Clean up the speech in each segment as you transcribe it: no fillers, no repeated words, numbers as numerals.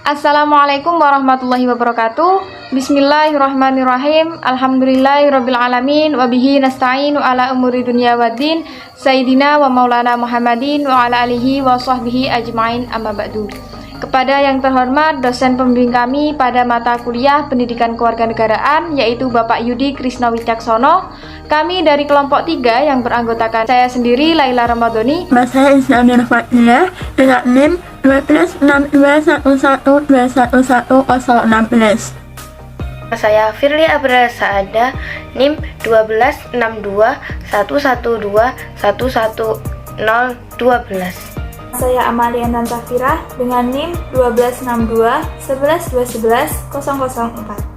Assalamualaikum warahmatullahi wabarakatuh. Bismillahirrahmanirrahim. Alhamdulillahirabbil alamin wa bihi nasta'inu ala umuri dunya waddin. Sayyidina wa maulana Muhammadin wa ala alihi wa sahbihi ajmain, amma ba'du. Kepada yang terhormat dosen pembimbing kami pada mata kuliah Pendidikan Kewarganegaraan, yaitu Bapak Yudi Krisna Wicaksono, kami dari kelompok 3 yang beranggotakan saya sendiri, Laila Ramadhani, Bahasa Islamiyah Fatilah dengan NIM 126211211116. Saya Firly Abra Saada, NIM 126211211012. Saya Amalia Safira dengan NIM 126211211004.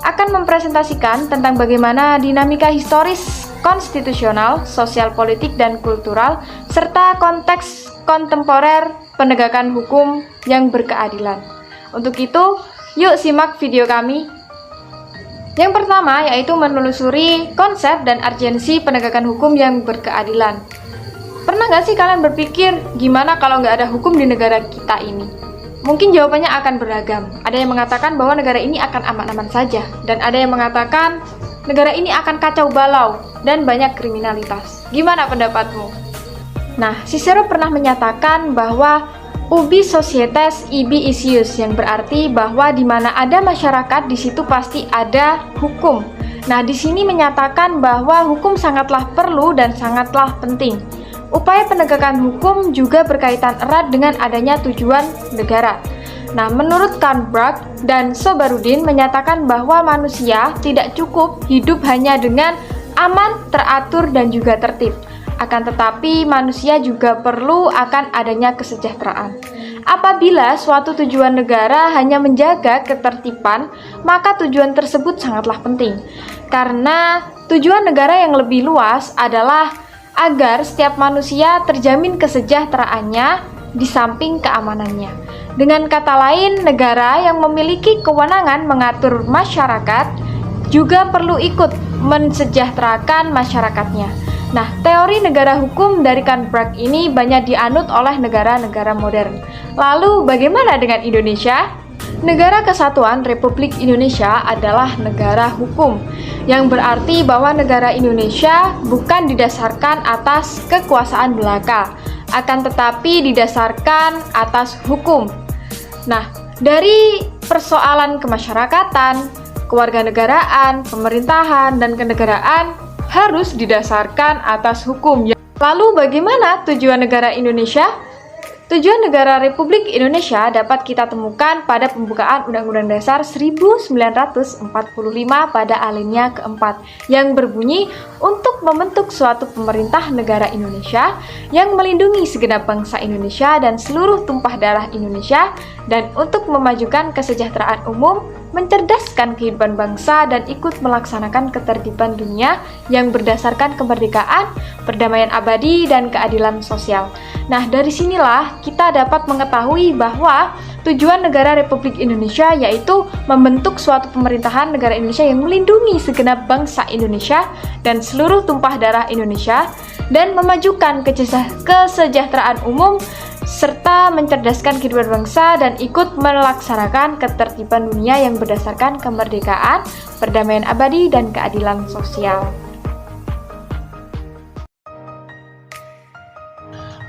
akan mempresentasikan tentang bagaimana dinamika historis, konstitusional, sosial politik dan kultural, serta konteks kontemporer penegakan hukum yang berkeadilan. Untuk itu, yuk simak video kami. Yang pertama yaitu menelusuri konsep dan urgensi penegakan hukum yang berkeadilan. Pernah nggak sih kalian berpikir, gimana kalau nggak ada hukum di negara kita ini? Mungkin jawabannya akan beragam. Ada yang mengatakan bahwa negara ini akan aman-aman saja, dan ada yang mengatakan negara ini akan kacau balau dan banyak kriminalitas. Gimana pendapatmu? Nah, Cicero pernah menyatakan bahwa ubi societas ibi isius, yang berarti bahwa di mana ada masyarakat di situ pasti ada hukum. Nah, di sini menyatakan bahwa hukum sangatlah perlu dan sangatlah penting. Upaya penegakan hukum juga berkaitan erat dengan adanya tujuan negara. Nah, menurut Karl Barth dan Sobaruddin menyatakan bahwa manusia tidak cukup hidup hanya dengan aman, teratur, dan juga tertib. Akan tetapi, manusia juga perlu akan adanya kesejahteraan. Apabila suatu tujuan negara hanya menjaga ketertiban, maka tujuan tersebut sangatlah penting. Karena tujuan negara yang lebih luas adalah agar setiap manusia terjamin kesejahteraannya di samping keamanannya. Dengan kata lain, negara yang memiliki kewenangan mengatur masyarakat juga perlu ikut mensejahterakan masyarakatnya. Nah, teori negara hukum dari Karl Barth ini banyak dianut oleh negara-negara modern. Lalu, bagaimana dengan Indonesia? Negara Kesatuan Republik Indonesia adalah negara hukum, yang berarti bahwa negara Indonesia bukan didasarkan atas kekuasaan belaka, akan tetapi didasarkan atas hukum. Nah, dari persoalan kemasyarakatan, kewarganegaraan, pemerintahan, dan kenegaraan harus didasarkan atas hukum. Lalu bagaimana tujuan negara Indonesia? Tujuan negara Republik Indonesia dapat kita temukan pada pembukaan Undang-Undang Dasar 1945 pada alinea keempat, yang berbunyi untuk membentuk suatu pemerintah negara Indonesia yang melindungi segenap bangsa Indonesia dan seluruh tumpah darah Indonesia, dan untuk memajukan kesejahteraan umum, mencerdaskan kehidupan bangsa, dan ikut melaksanakan ketertiban dunia yang berdasarkan kemerdekaan, perdamaian abadi, dan keadilan sosial. Nah, dari sinilah kita dapat mengetahui bahwa tujuan negara Republik Indonesia yaitu membentuk suatu pemerintahan negara Indonesia yang melindungi segenap bangsa Indonesia dan seluruh tumpah darah Indonesia, dan memajukan kesejahteraan umum, serta mencerdaskan kehidupan bangsa dan ikut melaksanakan ketertiban dunia yang berdasarkan kemerdekaan, perdamaian abadi, dan keadilan sosial.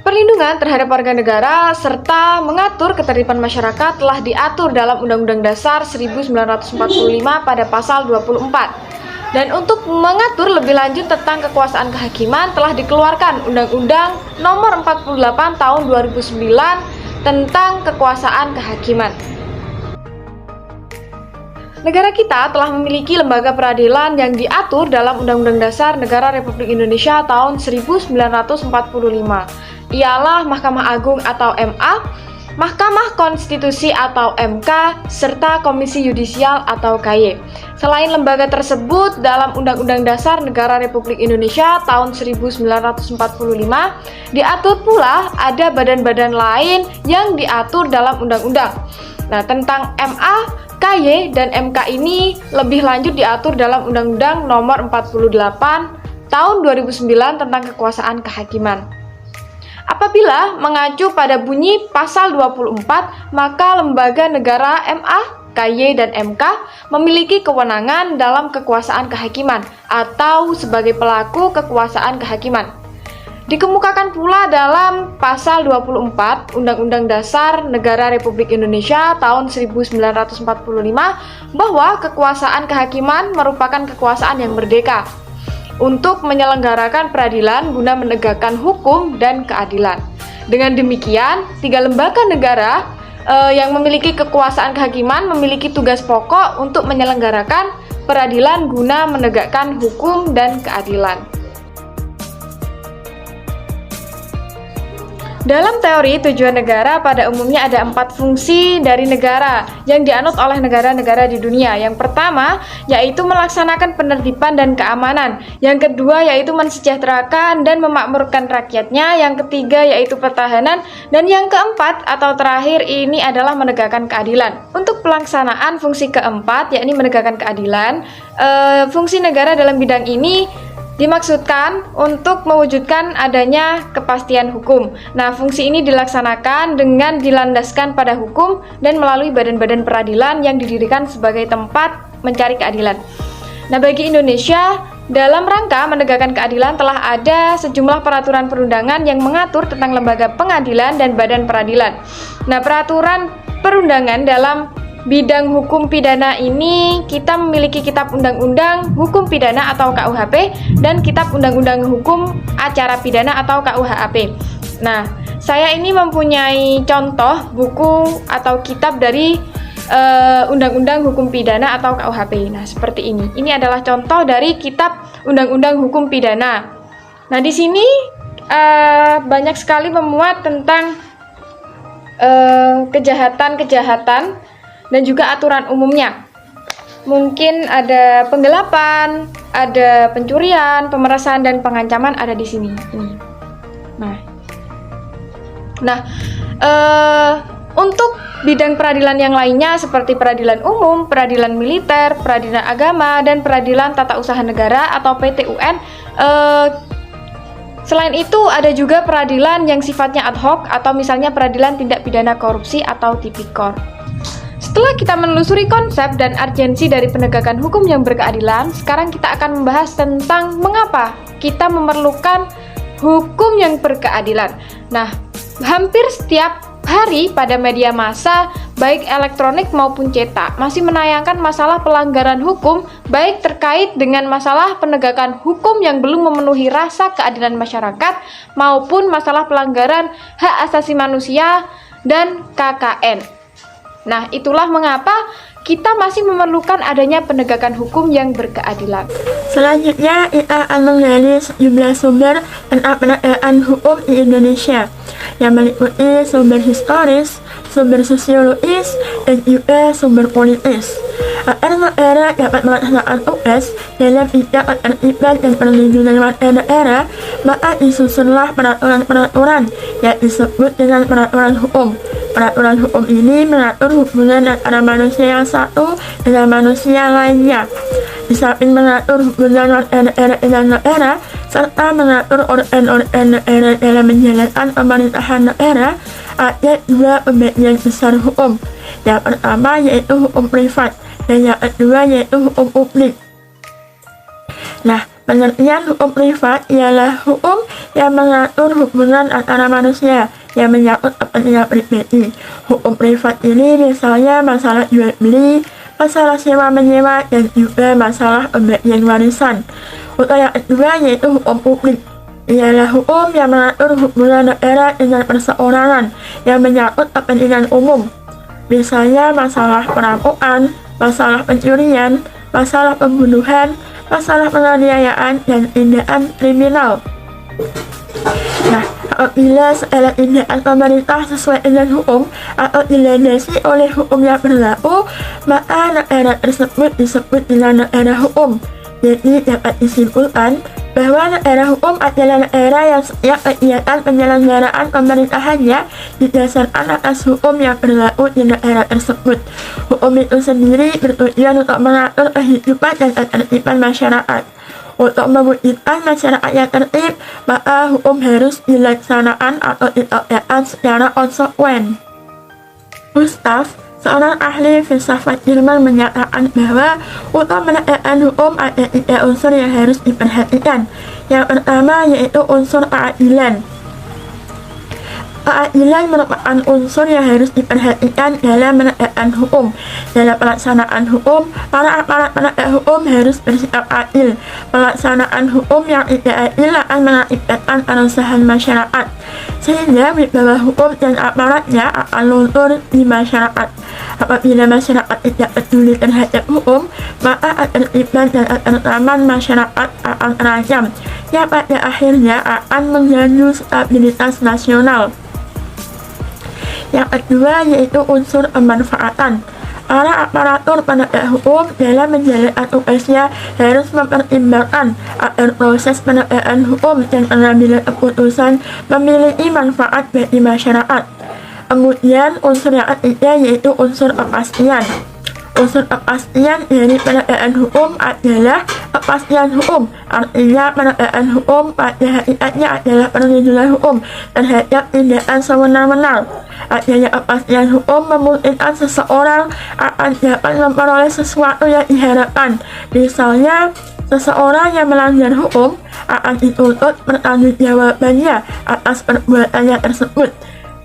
Perlindungan terhadap warga negara serta mengatur ketertiban masyarakat telah diatur dalam Undang-Undang Dasar 1945 pada pasal 24. Dan untuk mengatur lebih lanjut tentang kekuasaan kehakiman telah dikeluarkan Undang-Undang Nomor 48 Tahun 2009 tentang kekuasaan kehakiman. Negara kita telah memiliki lembaga peradilan yang diatur dalam Undang-Undang Dasar Negara Republik Indonesia tahun 1945. Ialah Mahkamah Agung atau MA, Mahkamah Konstitusi atau MK, serta Komisi Yudisial atau KY. Selain lembaga tersebut, dalam Undang-Undang Dasar Negara Republik Indonesia tahun 1945 diatur pula ada badan-badan lain yang diatur dalam undang-undang. Nah, tentang MA, KY, dan MK ini lebih lanjut diatur dalam Undang-Undang Nomor 48 Tahun 2009 tentang kekuasaan kehakiman. Apabila mengacu pada bunyi pasal 24, maka lembaga negara MA, KY, dan MK memiliki kewenangan dalam kekuasaan kehakiman atau sebagai pelaku kekuasaan kehakiman. Dikemukakan pula dalam pasal 24 Undang-Undang Dasar Negara Republik Indonesia tahun 1945 bahwa kekuasaan kehakiman merupakan kekuasaan yang merdeka untuk menyelenggarakan peradilan guna menegakkan hukum dan keadilan. Dengan demikian, 3 lembaga negara yang memiliki kekuasaan kehakiman memiliki tugas pokok untuk menyelenggarakan peradilan guna menegakkan hukum dan keadilan. Dalam teori tujuan negara pada umumnya ada 4 fungsi dari negara yang dianut oleh negara-negara di dunia. Yang pertama yaitu melaksanakan penertiban dan keamanan. Yang kedua yaitu mensejahterakan dan memakmurkan rakyatnya. Yang ketiga yaitu pertahanan. Dan yang keempat atau terakhir ini adalah menegakkan keadilan. Untuk pelaksanaan fungsi keempat yakni menegakkan keadilan, fungsi negara dalam bidang ini dimaksudkan untuk mewujudkan adanya kepastian hukum. Nah, fungsi ini dilaksanakan dengan dilandaskan pada hukum dan melalui badan-badan peradilan yang didirikan sebagai tempat mencari keadilan. Nah, bagi Indonesia, dalam rangka menegakkan keadilan telah ada sejumlah peraturan perundangan yang mengatur tentang lembaga pengadilan dan badan peradilan. Nah, peraturan perundangan dalam bidang hukum pidana ini kita memiliki Kitab Undang-Undang Hukum Pidana atau KUHP dan Kitab Undang-Undang Hukum Acara Pidana atau KUHAP. Nah, saya ini mempunyai contoh buku atau kitab dari Undang-Undang Hukum Pidana atau KUHP. Nah, seperti ini. Ini adalah contoh dari Kitab Undang-Undang Hukum Pidana. Nah, di sini banyak sekali memuat tentang kejahatan-kejahatan dan juga aturan umumnya. Mungkin ada penggelapan, ada pencurian, pemerasan, dan pengancaman ada di sini. Nah, untuk bidang peradilan yang lainnya seperti peradilan umum, peradilan militer, peradilan agama, dan peradilan tata usaha negara atau PTUN. Selain itu ada juga peradilan yang sifatnya ad hoc atau misalnya peradilan tindak pidana korupsi atau tipikor. Setelah kita menelusuri konsep dan urgensi dari penegakan hukum yang berkeadilan, sekarang kita akan membahas tentang mengapa kita memerlukan hukum yang berkeadilan. Nah, hampir setiap hari pada media massa, baik elektronik maupun cetak, masih menayangkan masalah pelanggaran hukum, baik terkait dengan masalah penegakan hukum yang belum memenuhi rasa keadilan masyarakat, maupun masalah pelanggaran hak asasi manusia dan KKN. Nah, itulah mengapa kita masih memerlukan adanya penegakan hukum yang berkeadilan. Selanjutnya, kita akan menggali sejumlah sumber tentang penegakan hukum di Indonesia yang meliputi sumber historis, sumber sosiologis, dan juga sumber politis. Agar negara dapat melaksanakan tugas dalam bidang ketertiban dan perlindungan warga negara, maka disusunlah peraturan-peraturan yang disebut dengan peraturan hukum. Peraturan hukum ini mengatur hubungan antara manusia yang satu dengan manusia lainnya. Di samping mengatur hubungan warga negara dengan negara, serta mengatur organ-organ negara dalam menjalankan pemerintahan negara, ada 2 pembagian besar hukum. Yang pertama yaitu hukum privat, dan yang kedua yaitu hukum publik. Nah, pengertian hukum privat ialah hukum yang mengatur hubungan antara manusia yang menyangkut kepentingan pribadi. Hukum privat ini misalnya masalah jual beli, masalah sewa menyewa, dan juga masalah pembagian warisan. Untuk yang kedua yaitu hukum publik, ialah hukum yang mengatur hubungan negara dengan perseorangan yang menyangkut kepentingan umum. Misalnya masalah perampokan, masalah pencurian, masalah pembunuhan, masalah penganiayaan, dan tindakan kriminal. Nah, apabila segala tindakan pemerintah sesuai dengan hukum atau dilandasi oleh hukum yang berlaku, maka negara tersebut disebut dengan negara hukum. Jadi dapat disimpulkan bahwa negara hukum adalah negara yang setiap kegiatan penyelenggaraan pemerintahannya didasarkan atas hukum yang berlaku di negara tersebut. Hukum itu sendiri bertujuan untuk mengatur kehidupan dan ketertiban masyarakat. Untuk mewujudkan masyarakat yang tertib, maka hukum harus dilaksanakan atau ditegakkan secara konsekuen. Gustav, seorang ahli filsafat Jerman, menyatakan bahwa untuk menegakkan hukum ada 3 unsur yang harus diperhatikan. Yang pertama yaitu unsur keadilan. Keadilan merupakan unsur yang harus diperhatikan dalam menegakkan hukum. Dalam pelaksanaan hukum, para aparat penegak hukum harus bersikap adil. Pelaksanaan hukum yang tidak adil akan mengakibatkan keresahan masyarakat, sehingga wibawa hukum dan aparatnya akan luntur di masyarakat. Apabila masyarakat tidak peduli terhadap hukum, maka ketertiban dan ketentraman masyarakat akan terancam, yang pada akhirnya akan mengganggu stabilitas nasional. Yang kedua yaitu unsur kemanfaatan. Para aparatur penegak hukum dalam menjalankan tugasnya harus mempertimbangkan agar proses penegakan hukum dan pengambilan keputusan memiliki manfaat bagi masyarakat. Kemudian unsur yang ketiga yaitu unsur kepastian. Unsur kepastian dari penegakan hukum adalah kepastian hukum. Artinya penegakan hukum pada hakikatnya adalah perlindungan hukum terhadap tindakan sewenang-wenang. Adanya kepastian hukum memungkinkan seseorang akan dapat memperoleh sesuatu yang diharapkan. Misalnya, seseorang yang melanggar hukum akan dituntut pertanggungjawabannya atas perbuatannya tersebut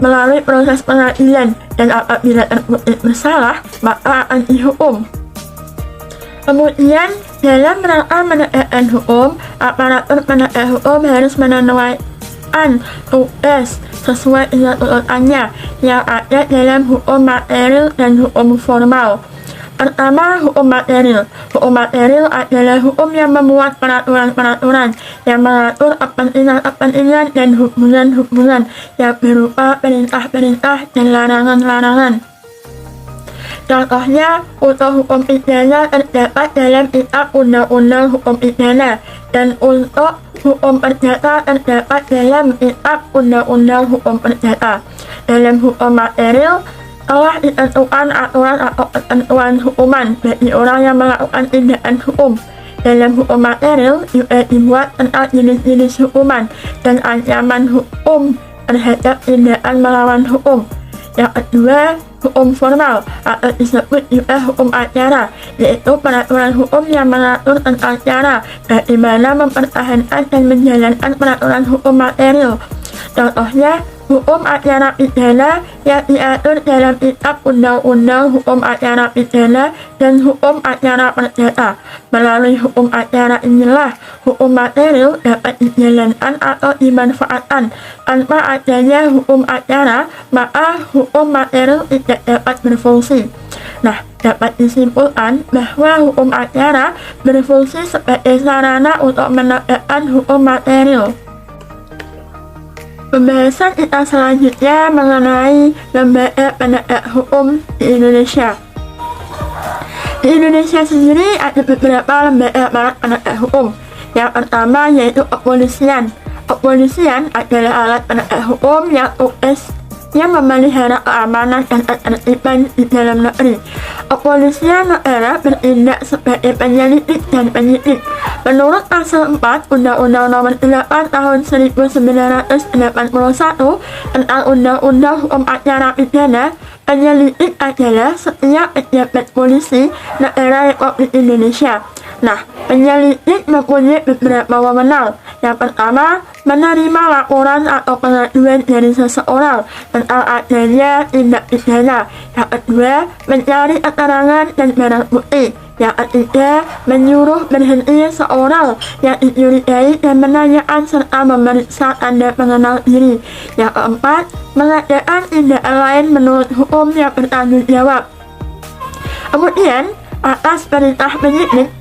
melalui proses pengadilan, dan apabila terbukti bersalah maka akan dihukum. Kemudian dalam rangka menegakkan hukum, aparatur penegak hukum harus menunaikan tugas sesuai dengan urutannya yang ada dalam hukum material dan hukum formal. Pertama, hukum material. Hukum material adalah hukum yang memuat peraturan-peraturan yang mengatur kepentingan-kepentingan dan hubungan-hubungan yang berupa perintah-perintah dan larangan-larangan. Contohnya, untuk hukum pidana terdapat dalam kitab Undang-Undang Hukum Pidana, dan untuk hukum perdata terdapat dalam kitab Undang-Undang Hukum Perdata. Dalam hukum material telah ditentukan aturan atau ketentuan hukuman bagi orang yang melakukan tindakan hukum. Dalam hukum material juga dibuat tentang jenis-jenis hukuman dan ancaman hukum terhadap tindakan melawan hukum. Yang kedua, hukum formal atau disebut juga hukum acara, yaitu peraturan hukum yang mengatur tentang cara bagaimana mempertahankan dan menjalankan peraturan hukum material. Contohnya, hukum acara pidana yang diatur dalam kitab Undang-Undang Hukum Acara Pidana dan Hukum Acara Perdata. Melalui hukum acara inilah hukum material dapat dijalankan atau dimanfaatkan. Tanpa adanya hukum acara, maka hukum material tidak dapat berfungsi. Nah, dapat disimpulkan bahwa hukum acara berfungsi sebagai sarana untuk menegakkan hukum material. Pembahasan kita selanjutnya mengenai lembaga penegak hukum di Indonesia. Di Indonesia sendiri ada beberapa lembaga penegak hukum. Yang pertama yaitu kepolisian. Kepolisian adalah alat penegak hukum yang tugasnya memelihara keamanan dan ketertiban di dalam negeri. Kepolisian negara bertindak sebagai penyelidik dan penyidik. Menurut pasal 4 Undang-Undang Nomor 8 Tahun 1981 tentang Undang-Undang Hukum Acara Pidana, penyelidik adalah setiap pejabat polisi negara Republik Indonesia. Nah, penyelidik mempunyai beberapa wewenang. Yang pertama, menerima laporan atau pengaduan dari seseorang tentang adanya tindak pidana. Yang kedua, mencari keterangan dan barang bukti. Yang ketiga, menyuruh berhenti seorang yang dicurigai dan menanyakan serta memeriksa tanda pengenal diri. Yang keempat, mengadakan tindakan lain menurut hukum yang bertanggung jawab. Kemudian, atas perintah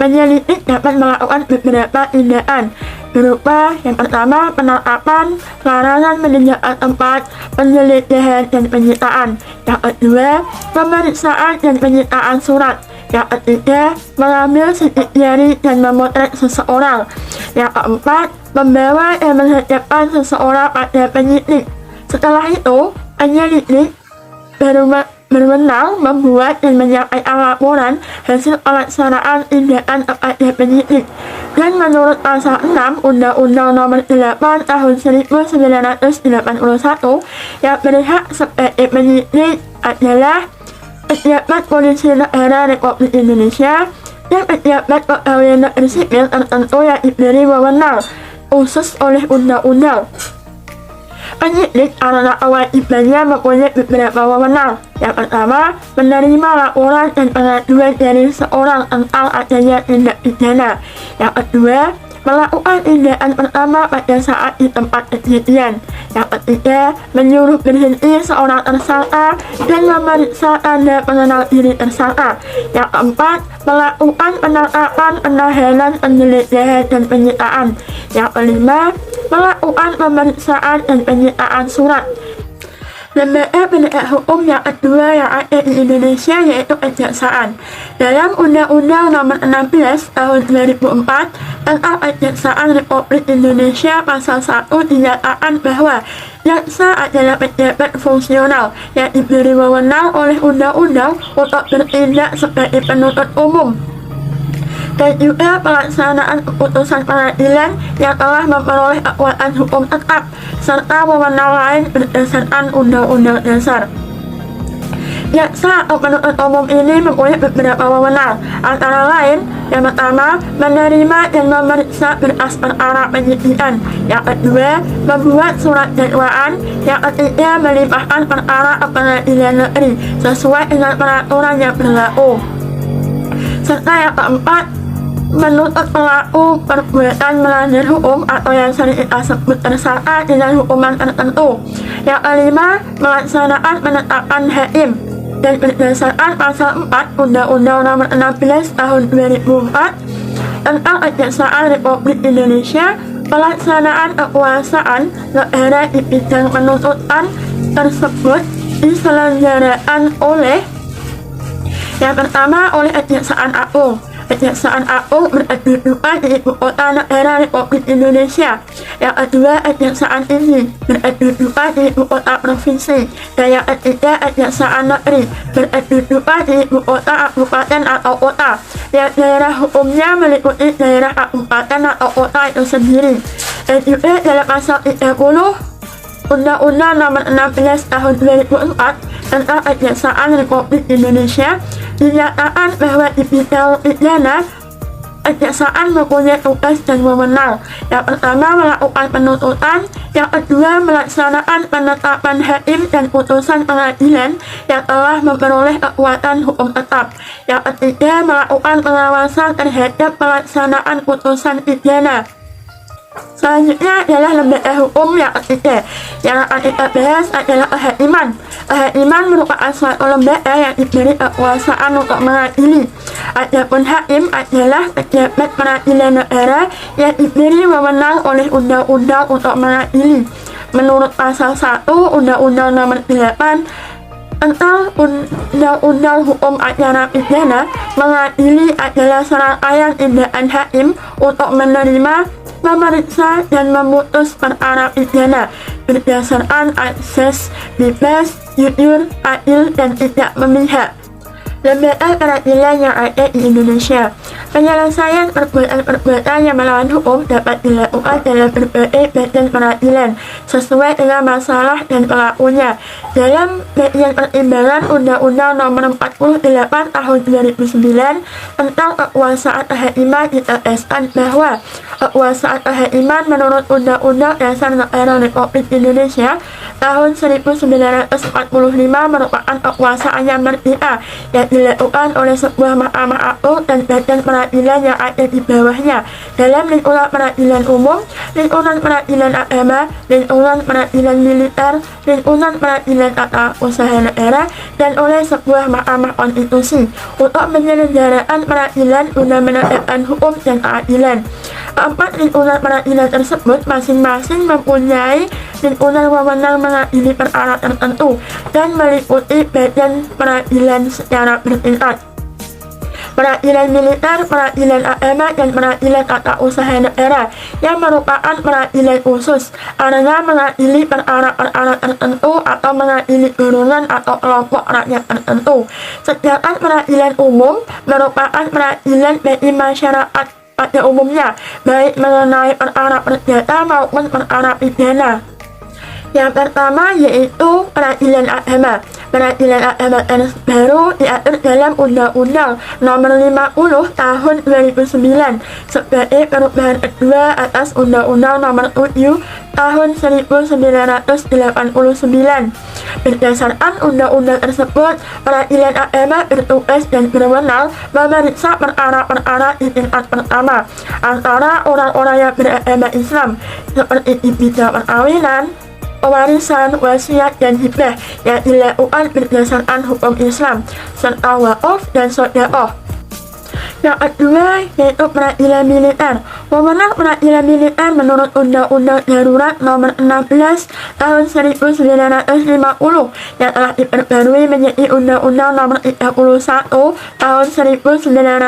penyelidik dapat melakukan beberapa tindakan berupa yang pertama penangkapan, larangan meninggalkan tempat, penggeledahan dan penyitaan. Yang kedua, pemeriksaan dan penyitaan surat. Yang ketiga, mengambil sidik jari dan memotret seseorang. Yang keempat, membawa dan menghadapkan seseorang pada penyidik. Setelah itu, penyelidik baru berwenang membuat dan menyampaikan laporan hasil pelaksanaan tindakan kepada penyidik. Dan menurut pasal 6 Undang-Undang Nomor 8 Tahun 1981 yang berhak sebagai penyidik adalah pejabat polisi negara Republik Indonesia dan pejabat pegawai negeri sipil tertentu yang diberi wewenang khusus oleh undang-undang. Penyidik adalah kewajibannya mempunyai beberapa wewenang. Yang pertama, menerima laporan dan pengaduan dari seorang tentang adanya tindak pidana. Yang kedua, melakukan tindakan pertama pada saat di tempat kejadian. Yang ketiga, menyuruh berhenti seorang tersangka dan memeriksa tanda pengenal diri tersangka. Yang keempat, melakukan penangkapan, penahanan, penggeledahan, dan penyitaan. Yang kelima, melakukan pemeriksaan dan penyitaan surat. Lembaga penegak hukum yang kedua yang ada di Indonesia yaitu Kejaksaan. Dalam Undang-Undang Nomor 16 Tahun 2004 tentang Kejaksaan Republik Indonesia pasal 1 dinyatakan bahwa jaksa adalah pejabat fungsional yang diberi wewenang oleh undang-undang untuk bertindak sebagai penuntut umum dan juga pelaksanaan keputusan pengadilan yang telah memperoleh kekuatan hukum tetap serta wewenang lain berdasarkan Undang-Undang Dasar. Jaksa atau penuntut umum ini mempunyai beberapa wewenang, antara lain yang pertama, menerima dan memeriksa berkas perkara penyidikan. Yang kedua, membuat surat dakwaan. Yang ketiga, melimpahkan perkara ke pengadilan negeri sesuai dengan peraturan yang berlaku. Serta yang keempat, menuntut pelaku perbuatan melanggar hukum atau yang sering kita sebut tersangka dengan hukuman tertentu. Yang kelima, melaksanakan penetapan hakim. Dan berdasarkan pasal 4 Undang-Undang Nomor 16 Tahun 2004 tentang Kejaksaan Republik Indonesia, pelaksanaan kekuasaan negara di bidang penuntutan tersebut diselenggarakan oleh yang pertama oleh Kejaksaan Agung. Kejaksaan Agung berkedudukan di Ibu Kota Negara Republik Indonesia. Yang kedua, Kejaksaan Tinggi berkedudukan di Ibu Kota Provinsi. Dan yang ketiga, Kejaksaan Negeri berkedudukan di Ibu Kota Kabupaten atau Kota yang daerah hukumnya meliputi daerah kabupaten atau kota itu sendiri. Dan juga dalam pasal 30 Undang-Undang Nomor 16 Tahun 2004 tentang Kejaksaan Republik Indonesia dinyatakan bahwa di bidang pidana Kejaksaan mempunyai tugas dan wewenang. Yang pertama, melakukan penuntutan. Yang kedua, melaksanakan penetapan hakim dan putusan pengadilan yang telah memperoleh kekuatan hukum tetap. Yang ketiga, melakukan pengawasan terhadap pelaksanaan putusan pidana. Selanjutnya adalah lembaga hukum yang ketiga. Yang akan kita bahas adalah kehakiman. Kehakiman merupakan suatu lembaga yang diberi kekuasaan untuk mengadili. Adapun hakim adalah pejabat peradilan negara yang diberi wewenang oleh undang-undang untuk mengadili. Menurut pasal 1 Undang-Undang Nomor 8 tentang Undang-Undang Hukum Acara Pidana, mengadili adalah serangkaian tindakan hakim untuk menerima, memeriksa, dan memutus perkara pidana berdasarkan asas bebas, jujur, adil, dan tidak memihak. Lembaga peradilan yang ada di Indonesia. Penyelesaian perbuatan-perbuatan yang melawan hukum dapat dilakukan dalam berbagai badan peradilan sesuai dengan masalah dan pelakunya. Dalam bagian pertimbangan Undang-Undang Nomor 48 Tahun 2009 tentang kekuasaan kehakiman ditegaskan bahwa kekuasaan kehakiman menurut Undang-Undang Dasar Negara Republik Indonesia tahun 1945 merupakan kekuasaan yang merdeka yang dilakukan oleh sebuah mahkamah agung dan badan peradilan yang ada di bawahnya dalam lingkungan peradilan umum, lingkungan peradilan agama, lingkungan peradilan militer, lingkungan peradilan tata usaha negara, dan oleh sebuah mahkamah konstitusi untuk menyelenggarakan peradilan guna menegakkan hukum dan keadilan. Keempat lingkungan peradilan tersebut masing-masing mempunyai lingkungan wewenang mengadili perkara tertentu dan meliputi badan peradilan secara bertingkat. peradilan militer, peradilan agama, dan peradilan tata usaha negara yang merupakan peradilan khusus karena mengadili perkara-perkara tertentu atau mengadili golongan atau kelompok rakyat tertentu. Sedangkan peradilan umum merupakan peradilan bagi masyarakat pada umumnya, baik mengenai perkara perdata maupun perkara pidana. Yang pertama yaitu peradilan agama. Peradilan agama baru diatur dalam Undang-Undang Nomor 50 Tahun 2009 sebagai perubahan kedua atas Undang-Undang Nomor 7 Tahun 1989. Berdasarkan undang-undang tersebut, peradilan agama bertugas dan berwenang memeriksa perkara-perkara di tingkat pertama antara orang-orang yang beragama Islam seperti di bidang perkawinan, pewarisan, wasiat, dan hibah yang dilakukan berdasarkan hukum Islam, serta wakaf dan sedekah. Yang kedua yaitu peradilan militer. Wewenang peradilan militer menurut Undang-Undang Darurat Nomor 16 Tahun 1950 yang telah diperbarui menjadi Undang-Undang Nomor 31 Tahun 1997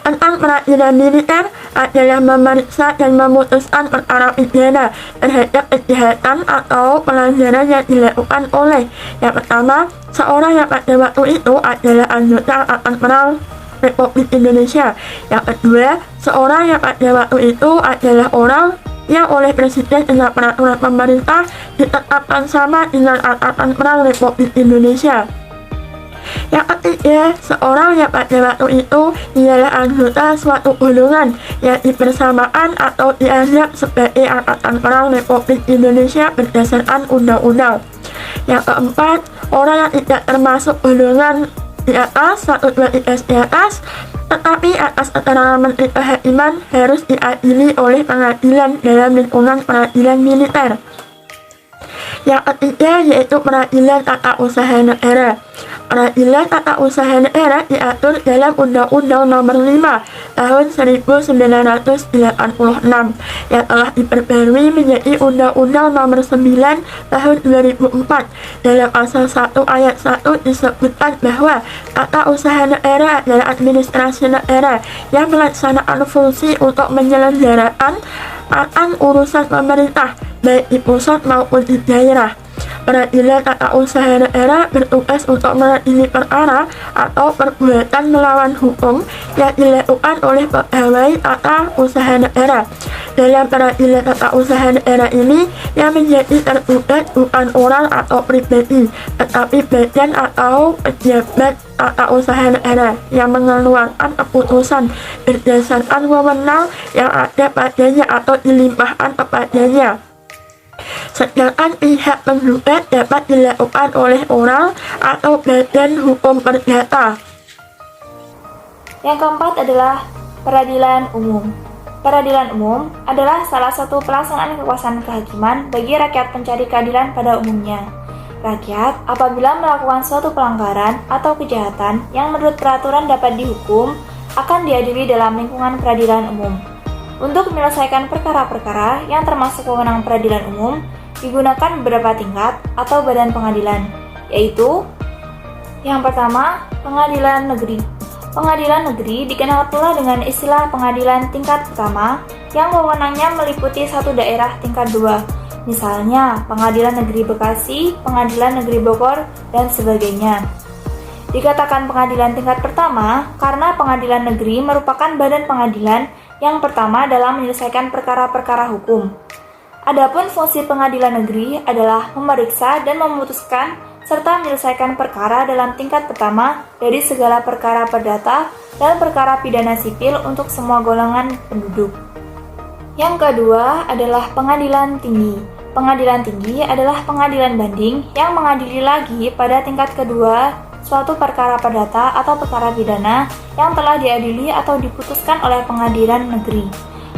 tentang peradilan militer adalah memeriksa dan memutuskan perkara pidana terhadap kejahatan atau pelanggaran yang dilakukan oleh yang pertama, seorang yang pada waktu itu adalah anggota Angkatan Perang Republik Indonesia. Yang kedua, seorang yang pada waktu itu adalah orang yang oleh Presiden dengan peraturan pemerintah ditetapkan sama dengan Angkatan Perang Republik Indonesia. Yang ketiga, seorang yang pada waktu itu ialah anggota suatu golongan yang dipersamaan atau dianggap sebagai Angkatan Perang Republik Indonesia berdasarkan undang-undang. Yang keempat, orang yang tidak termasuk golongan di atas, 1, 2, 3 di atas, tetapi atas keterangan Menteri Kehakiman harus diadili oleh pengadilan dalam lingkungan peradilan militer. Yang ketiga yaitu peradilan tata usaha negara. Peradilan tata usaha negara diatur dalam Undang-Undang Nomor 5 Tahun 1986 yang telah diperbarui menjadi Undang-Undang Nomor 9 Tahun 2004. Dalam pasal 1 ayat 1 disebutkan bahwa tata usaha negara adalah administrasi negara yang melaksanakan fungsi untuk menyelenggarakan urusan pemerintah baik di pusat maupun di daerah. Peradilan tata usaha negara bertugas untuk mengadili perkara atau perbuatan melawan hukum yang dilakukan oleh pegawai tata usaha negara. Dalam peradilan tata usaha negara ini, yang menjadi tergugat bukan orang atau pribadi, tetapi badan atau pejabat tata usaha negara yang mengeluarkan keputusan berdasarkan wewenang yang ada padanya atau dilimpahkan kepadanya. Sedangkan pihak penggugat dapat dilakukan oleh orang atau badan hukum perdata. Yang keempat adalah peradilan umum. Peradilan umum adalah salah satu pelaksanaan kekuasaan kehakiman bagi rakyat pencari keadilan pada umumnya. Rakyat apabila melakukan suatu pelanggaran atau kejahatan yang menurut peraturan dapat dihukum akan diadili dalam lingkungan peradilan umum. Untuk menyelesaikan perkara-perkara yang termasuk wewenang peradilan umum, digunakan beberapa tingkat atau badan pengadilan, yaitu yang pertama, pengadilan negeri. Pengadilan negeri dikenal pula dengan istilah pengadilan tingkat pertama yang wewenangnya meliputi satu daerah tingkat 2, misalnya Pengadilan Negeri Bekasi, Pengadilan Negeri Bogor, dan sebagainya. Dikatakan pengadilan tingkat pertama karena pengadilan negeri merupakan badan pengadilan yang pertama dalam menyelesaikan perkara-perkara hukum. Adapun fungsi pengadilan negeri adalah memeriksa dan memutuskan serta menyelesaikan perkara dalam tingkat pertama dari segala perkara perdata dan perkara pidana sipil untuk semua golongan penduduk. Yang kedua adalah pengadilan tinggi. Pengadilan tinggi adalah pengadilan banding yang mengadili lagi pada tingkat kedua suatu perkara perdata atau perkara pidana yang telah diadili atau diputuskan oleh pengadilan negeri.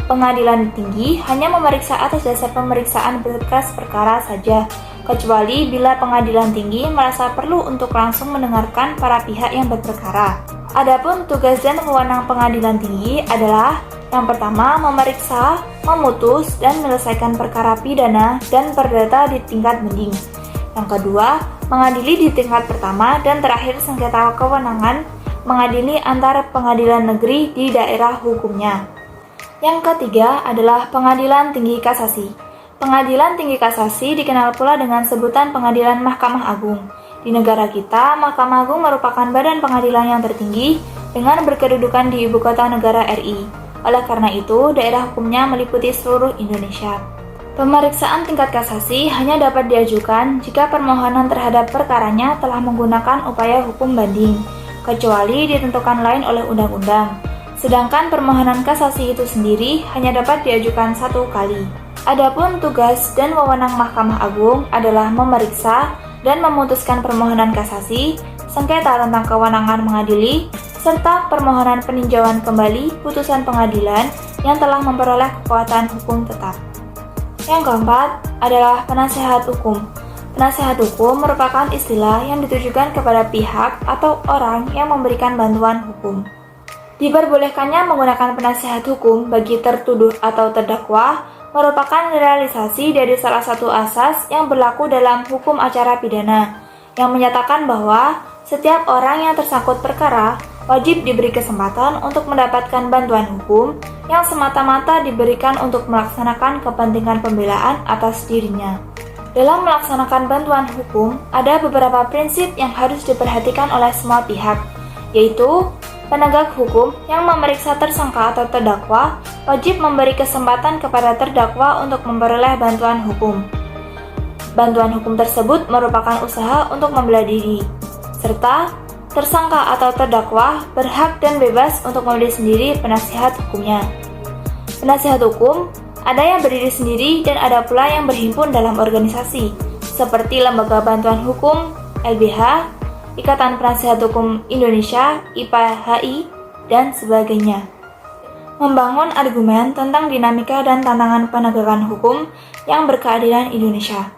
Pengadilan tinggi hanya memeriksa atas dasar pemeriksaan berkas perkara saja, kecuali bila pengadilan tinggi merasa perlu untuk langsung mendengarkan para pihak yang berperkara. Adapun tugas dan wewenang pengadilan tinggi adalah yang pertama, memeriksa, memutus, dan menyelesaikan perkara pidana dan perdata di tingkat banding. Yang kedua, mengadili di tingkat pertama dan terakhir sengketa kewenangan mengadili antar pengadilan negeri di daerah hukumnya. Yang ketiga adalah Pengadilan Tinggi Kasasi. Pengadilan Tinggi Kasasi dikenal pula dengan sebutan Pengadilan Mahkamah Agung. Di negara kita, Mahkamah Agung merupakan badan pengadilan yang tertinggi dengan berkedudukan di ibu kota negara RI. Oleh karena itu, daerah hukumnya meliputi seluruh Indonesia. Pemeriksaan tingkat kasasi hanya dapat diajukan jika permohonan terhadap perkaranya telah menggunakan upaya hukum banding, kecuali ditentukan lain oleh undang-undang. Sedangkan permohonan kasasi itu sendiri hanya dapat diajukan 1 kali. Adapun tugas dan wewenang Mahkamah Agung adalah memeriksa dan memutuskan permohonan kasasi, sengketa tentang kewenangan mengadili, serta permohonan peninjauan kembali putusan pengadilan yang telah memperoleh kekuatan hukum tetap. Yang keempat adalah penasehat hukum. Penasehat hukum merupakan istilah yang ditujukan kepada pihak atau orang yang memberikan bantuan hukum. Diperbolehkannya menggunakan penasehat hukum bagi tertuduh atau terdakwa merupakan realisasi dari salah satu asas yang berlaku dalam hukum acara pidana, yang menyatakan bahwa setiap orang yang tersangkut perkara wajib diberi kesempatan untuk mendapatkan bantuan hukum yang semata-mata diberikan untuk melaksanakan kepentingan pembelaan atas dirinya. Dalam melaksanakan bantuan hukum, ada beberapa prinsip yang harus diperhatikan oleh semua pihak, yaitu penegak hukum yang memeriksa tersangka atau terdakwa wajib memberi kesempatan kepada terdakwa untuk memperoleh bantuan hukum. Bantuan hukum tersebut merupakan usaha untuk membela diri, serta tersangka atau terdakwa berhak dan bebas untuk memilih sendiri penasihat hukumnya. Penasihat hukum ada yang berdiri sendiri dan ada pula yang berhimpun dalam organisasi, seperti Lembaga Bantuan Hukum, LBH, Ikatan Penasihat Hukum Indonesia, IPHI, dan sebagainya. Membangun argumen tentang dinamika dan tantangan penegakan hukum yang berkeadilan Indonesia.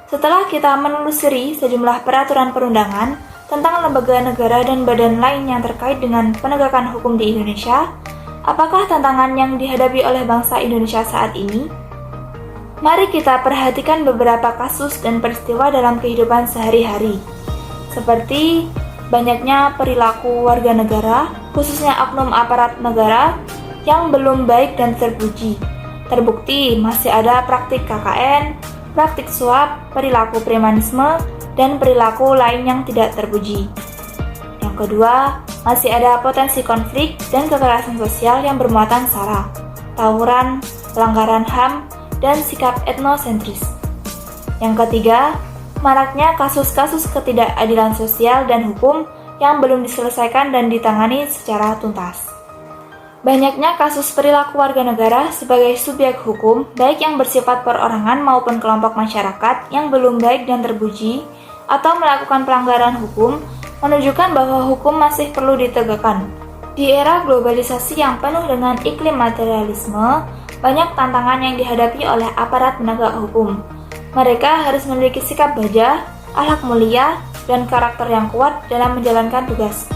Setelah kita menelusuri sejumlah peraturan perundangan tentang lembaga negara dan badan lain yang terkait dengan penegakan hukum di Indonesia, apakah tantangan yang dihadapi oleh bangsa Indonesia saat ini? Mari kita perhatikan beberapa kasus dan peristiwa dalam kehidupan sehari-hari, seperti banyaknya perilaku warga negara, khususnya oknum aparat negara, yang belum baik dan terpuji. Terbukti masih ada praktik KKN, praktik suap, perilaku premanisme, dan perilaku lain yang tidak terpuji. Yang kedua, masih ada potensi konflik dan kekerasan sosial yang bermuatan sara, tawuran, pelanggaran HAM, dan sikap etnosentris. Yang ketiga, maraknya kasus-kasus ketidakadilan sosial dan hukum yang belum diselesaikan dan ditangani secara tuntas. Banyaknya kasus perilaku warga negara sebagai subjek hukum, baik yang bersifat perorangan maupun kelompok masyarakat yang belum baik dan terpuji, atau melakukan pelanggaran hukum, menunjukkan bahwa hukum masih perlu ditegakkan. Di era globalisasi yang penuh dengan iklim materialisme, banyak tantangan yang dihadapi oleh aparat penegak hukum. Mereka harus memiliki sikap baja, akhlak mulia, dan karakter yang kuat dalam menjalankan tugas.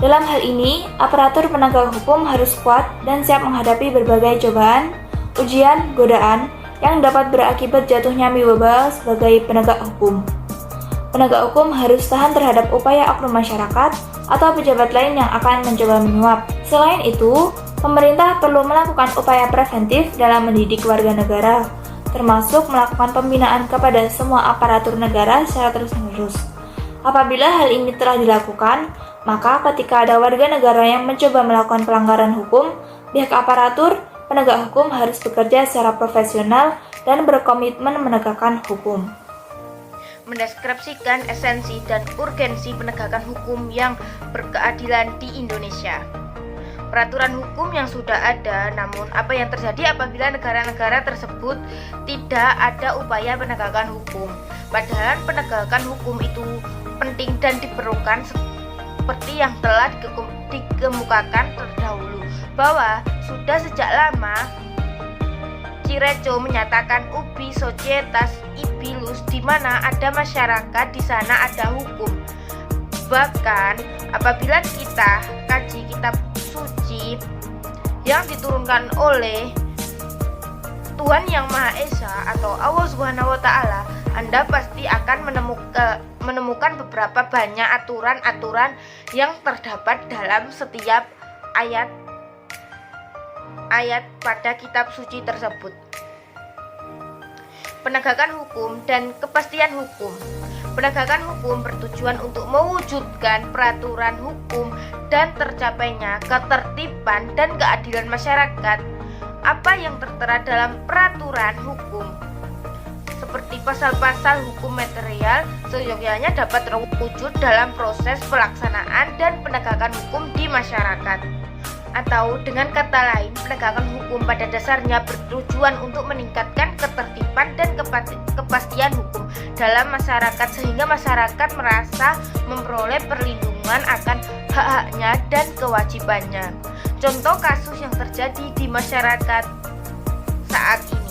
Dalam hal ini, aparatur penegak hukum harus kuat dan siap menghadapi berbagai cobaan, ujian, godaan yang dapat berakibat jatuhnya wibawa sebagai penegak hukum. Penegak hukum harus tahan terhadap upaya oknum masyarakat atau pejabat lain yang akan mencoba menyuap. Selain itu, pemerintah perlu melakukan upaya preventif dalam mendidik warga negara, termasuk melakukan pembinaan kepada semua aparatur negara secara terus-menerus. Apabila hal ini telah dilakukan, maka ketika ada warga negara yang mencoba melakukan pelanggaran hukum, pihak aparatur penegak hukum harus bekerja secara profesional dan berkomitmen menegakkan hukum. Mendeskripsikan esensi dan urgensi penegakan hukum yang berkeadilan di Indonesia. Peraturan hukum yang sudah ada, namun apa yang terjadi apabila negara-negara tersebut tidak ada upaya penegakan hukum? Padahal penegakan hukum itu penting dan diperlukan seperti yang telah dikemukakan terdahulu, bahwa sudah sejak lama Cireco menyatakan ubi societas ibilus, di mana ada masyarakat, di sana ada hukum. Bahkan apabila kita kaji kitab suci yang diturunkan oleh Tuhan Yang Maha Esa atau Allah Subhanahu wa Ta'ala, Anda pasti akan menemukan beberapa banyak aturan-aturan yang terdapat dalam setiap ayat pada kitab suci tersebut. Penegakan hukum dan kepastian hukum. Penegakan hukum bertujuan untuk mewujudkan peraturan hukum dan tercapainya ketertiban dan keadilan masyarakat. Apa yang tertera dalam peraturan hukum, seperti pasal-pasal hukum material, seyogyanya dapat terwujud dalam proses pelaksanaan dan penegakan hukum di masyarakat. Atau dengan kata lain, penegakan hukum pada dasarnya bertujuan untuk meningkatkan ketertiban dan kepastian hukum dalam masyarakat sehingga masyarakat merasa memperoleh perlindungan akan hak-haknya dan kewajibannya. Contoh kasus yang terjadi di masyarakat saat ini.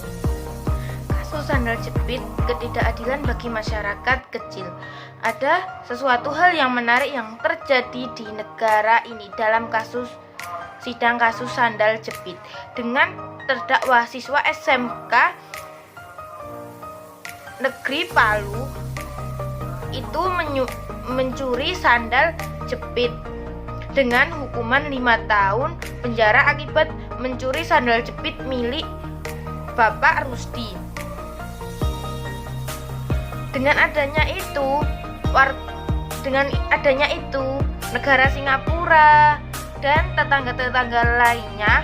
Kasus sandal jepit, ketidakadilan bagi masyarakat kecil. Ada sesuatu hal yang menarik yang terjadi di negara ini dalam sidang kasus sandal jepit, dengan terdakwa siswa SMK Negeri Palu itu mencuri sandal jepit dengan hukuman 5 tahun penjara akibat mencuri sandal jepit milik Bapak Rusdi. Dengan adanya itu, negara Singapura dan tetangga-tetangga lainnya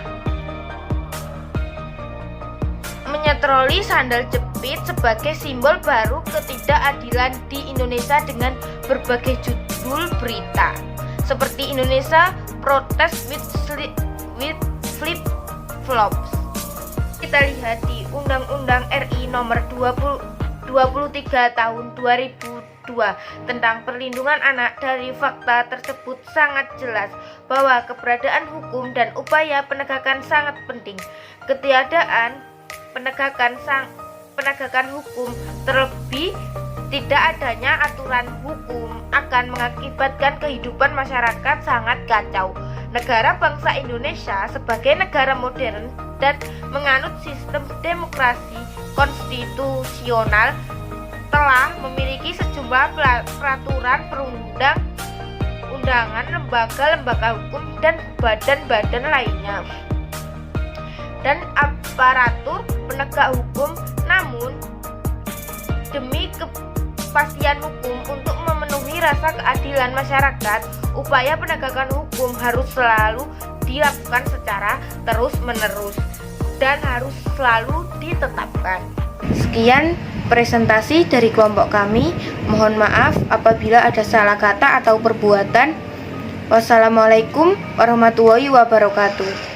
menyetroli sandal jepit sebagai simbol baru ketidakadilan di Indonesia dengan berbagai judul berita seperti Indonesia Protes with Flip-Flops. Kita lihat di Undang-Undang RI nomor 23 tahun 2002 tentang perlindungan anak. Dari fakta tersebut sangat jelas bahwa keberadaan hukum dan upaya penegakan sangat penting. Ketiadaan penegakan hukum, terlebih tidak adanya aturan hukum, akan mengakibatkan kehidupan masyarakat sangat kacau. Negara bangsa Indonesia sebagai negara modern dan menganut sistem demokrasi konstitusional telah memiliki sejumlah peraturan perundang-undangan, lembaga-lembaga hukum dan badan-badan lainnya dan aparatur penegak hukum. Namun demi kepastian hukum, untuk memenuhi rasa keadilan masyarakat, upaya penegakan hukum harus selalu dilakukan secara terus-menerus dan harus selalu ditetapkan. Sekian presentasi dari kelompok kami. Mohon maaf apabila ada salah kata atau perbuatan. Wassalamualaikum warahmatullahi wabarakatuh.